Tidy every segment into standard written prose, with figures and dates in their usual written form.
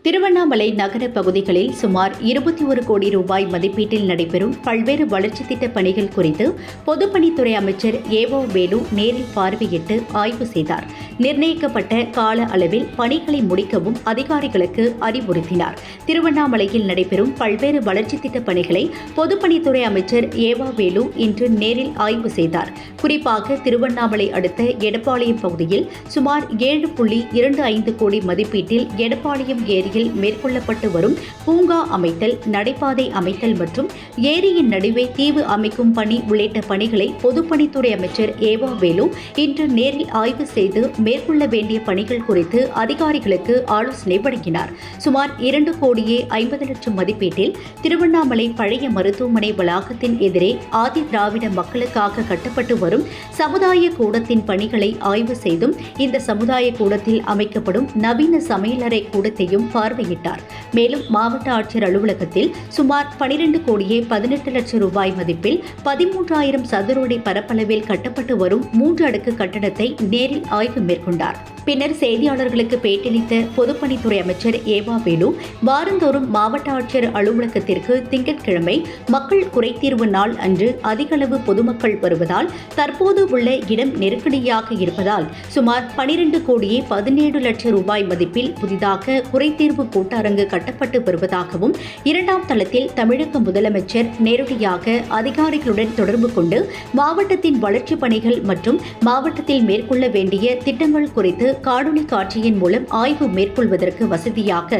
திருவண்ணாமலை நகர பகுதிகளில் சுமார் 21 கோடி ரூபாய் மதிப்பீட்டில் நடைபெறும் பல்வேறு வளர்ச்சித் திட்டப் பணிகள் குறித்து பொதுப்பணித்துறை அமைச்சர் ஏவோ வேலு நேரில் பார்வையிட்டு ஆய்வு செய்தார். நிர்ணயிக்கப்பட்ட கால அளவில் பணிகளை முடிக்கவும் அதிகாரிகளுக்கு அறிவுறுத்தினார். திருவண்ணாமலையில் நடைபெறும் பல்வேறு வளர்ச்சித் திட்டப் பணிகளை பொதுப்பணித்துறை அமைச்சர் ஏவா வேலு இன்று நேரில் ஆய்வு செய்தார். குறிப்பாக திருவண்ணாமலை அடுத்த எடப்பாளையம் பகுதியில் சுமார் 7.25 கோடி மதிப்பீட்டில் எடப்பாளையம் ஏரி மேற்கொள்ளப்பட்டு வரும் பூங்கா அமைத்தல், நடைபாதை அமைத்தல் மற்றும் ஏரியின் நடுவே தீவு அமைக்கும் பணி உள்ளிட்ட பணிகளை பொதுப்பணித்துறை அமைச்சர் ஏவா வேலு இன்று நேரில் ஆய்வு செய்து மேற்கொள்ள வேண்டிய பணிகள் குறித்து அதிகாரிகளுக்கு ஆலோசனை வழங்கினார். சுமார் 2,50,00,000 மதிப்பீட்டில் திருவண்ணாமலை பழைய மருத்துவமனை வளாகத்தின் எதிரே ஆதி திராவிட மக்களுக்காக கட்டப்பட்டு வரும் சமுதாய கூடத்தின் பணிகளை ஆய்வு செய்தும் இந்த சமுதாய கூடத்தில் அமைக்கப்படும் நவீன சமையலறை கூடத்தையும் பார்வையிட்டார். மேலும் மாவட்ட ஆட்சியர் அலுவலகத்தில் சுமார் 12,18,00,000 ரூபாய் மதிப்பில் 13,000 சதுர அடி பரப்பளவில் கட்டப்பட்டு வரும் 3 அடுக்கு கட்டடத்தை நேரில் ஆய்வு மேற்கொண்டார். பின்னர் செய்தியாளர்களுக்கு பேட்டியளித்த பொதுப்பணித்துறை அமைச்சர் ஏவா வேலு, வாரந்தோறும் மாவட்ட ஆட்சியர் அலுவலகத்திற்கு திங்கட்கிழமை மக்கள் குறைதீர்வு நாள் அன்று அதிகளவு பொதுமக்கள் வருவதால் தற்போது உள்ள இடம் நெருக்கடியாக இருப்பதால் சுமார் 12,17,00,000 ரூபாய் மதிப்பில் புதிதாக குறைதீர்வு கூட்டரங்கு கட்டப்பட்டு வருவதாகவும், 2ஆம் தளத்தில் தமிழக முதலமைச்சர் நேரடியாக அதிகாரிகளுடன் தொடர்பு கொண்டு மாவட்டத்தின் வளர்ச்சிப் பணிகள் மற்றும் மாவட்டத்தில் மேற்கொள்ள வேண்டிய திட்டங்கள் குறித்து காணொலி காட்சியின் மூலம் ஆய்வு மேற்கொள்வதற்கு வசதியாக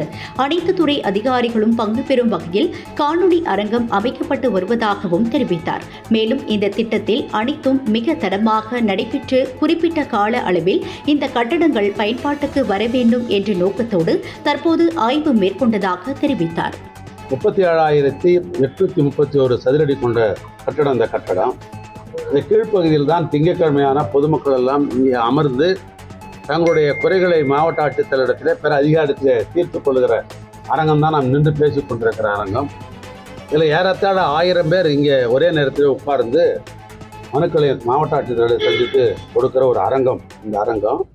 அனைத்து துறை அதிகாரிகளும் பங்கு பெறும் வகையில் காணொலி அரங்கம் அமைக்கப்பட்டு வருவதாகவும் தெரிவித்தார். மேலும் இந்த திட்டத்தில் அனைத்தும் மிக தரமாக நடைபெற்று குறிப்பிட்ட கால அளவில் இந்த கட்டடங்கள் பயன்பாட்டுக்கு வர வேண்டும் என்ற நோக்கத்தோடு தற்போது ஆய்வு மேற்கொண்டதாக தெரிவித்தார். 37,831 சதுரடி கொண்ட கட்டடம். இந்த கட்டடம் இந்த கீழ்ப்பகுதியில் தான் திங்கட்கிழமையான பொதுமக்கள் எல்லாம் இங்கே அமர்ந்து தங்களுடைய குறைகளை மாவட்ட ஆட்சித்தலைவரிடத்தில் பிற அதிகாரத்தில் தீர்த்துக் கொள்கிற அரங்கம் தான் நாம் நின்று பேசிக் கொண்டிருக்கிற அரங்கம். இதில் ஏறத்தாழ 1000 பேர் இங்கே ஒரே நேரத்தில் உட்கார்ந்து மனுக்களை மாவட்ட ஆட்சித்தலைவரை சந்தித்து கொடுக்கிற ஒரு அரங்கம் இந்த அரங்கம்.